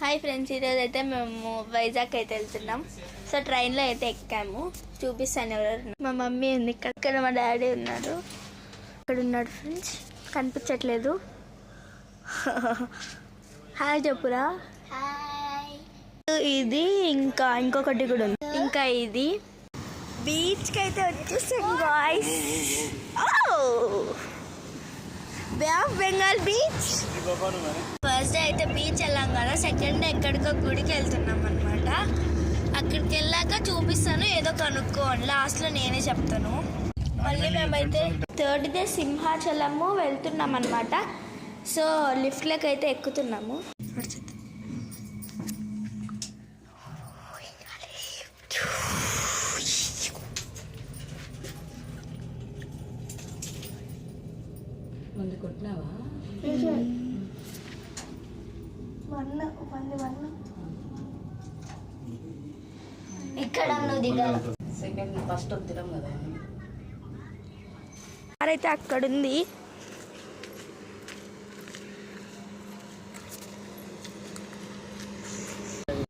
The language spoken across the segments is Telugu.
హాయ్ ఫ్రెండ్స్, ఈరోజు అయితే మేము వైజాగ్ అయితే వెళ్తున్నాం. సో ట్రైన్లో అయితే ఎక్కాము. చూపిస్తాను ఎవరు. మా మమ్మీ ఉంది ఇక్కడ, మా డాడీ ఉన్నారు. ఇక్కడ ఉన్నాడు ఫ్రెండ్స్, కనిపించట్లేదు. హాయ్ చెప్పురా. ఇది ఇంకొకటి కూడా ఉంది. ఇంకా ఇది బీచ్కి అయితే వచ్చేసాం guys. Bay of Bengal beach. First day అయితే బీచ్ వెళ్ళాం కదా, సెకండ్ డే ఎక్కడికో గుడికి వెళ్తున్నాం అనమాట. అక్కడికి వెళ్ళాక చూపిస్తాను, ఏదో కనుక్కోండి, లాస్ట్లో నేనే చెప్తాను. మళ్ళీ మేమైతే థర్డ్ డే సింహాచలము వెళ్తున్నాం అనమాట. సో లిఫ్ట్లోకి అయితే ఎక్కుతున్నాము. ముందు కొట్టినావా? ఇక్కడ నువ్వు దిగాలి. సెకండ్ ఫస్ట్ వద్దురాం కదా. అయితే అక్కడుంది.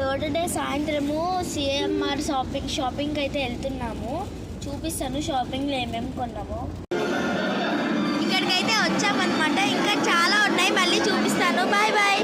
థర్డ్ డే సాయంత్రము సిఎంఆర్ షాపింగ్ అయితే వెళ్తున్నాము. చూపిస్తాను షాపింగ్లో ఏమేమి కొన్నాము. ఇక్కడికైతే వచ్చామన్నమాట. ఇంకా చాలా ఉన్నాయి, మళ్ళీ చూపిస్తాను. Bye bye.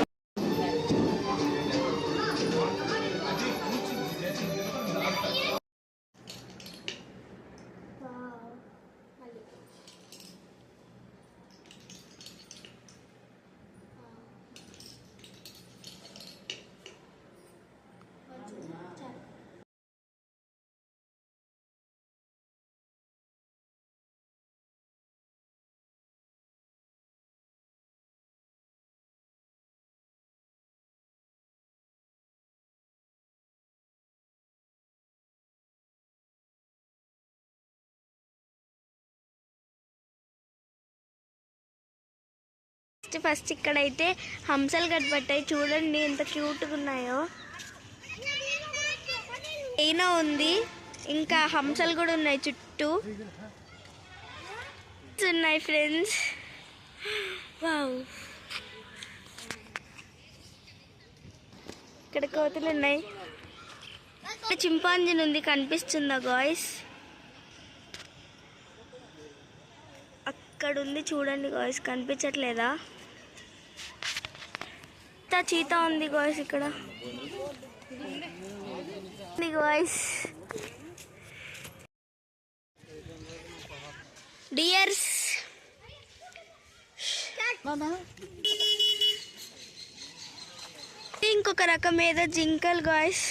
ఫస్ట్ ఇక్కడైతే హంసలు కనబడ్డాయి. చూడండి ఎంత క్యూట్గా ఉన్నాయో. అయినా ఉంది, ఇంకా హంసలు కూడా ఉన్నాయి చుట్టూ ఉన్నాయి ఫ్రెండ్స్. వావ్, ఇక్కడ కోతులు ఉన్నాయి. చింపాంజీ ఉంది, కనిపిస్తుందా గాయ్స్? అక్కడ ఉంది చూడండి గాయ్స్, కనిపించట్లేదా? చీతా ఉంది గాయ్స్, ఇక్కడ గాయ్స్. డియర్స్, ఇంకొక రకం ఏదో జింకల్ గాయ్స్.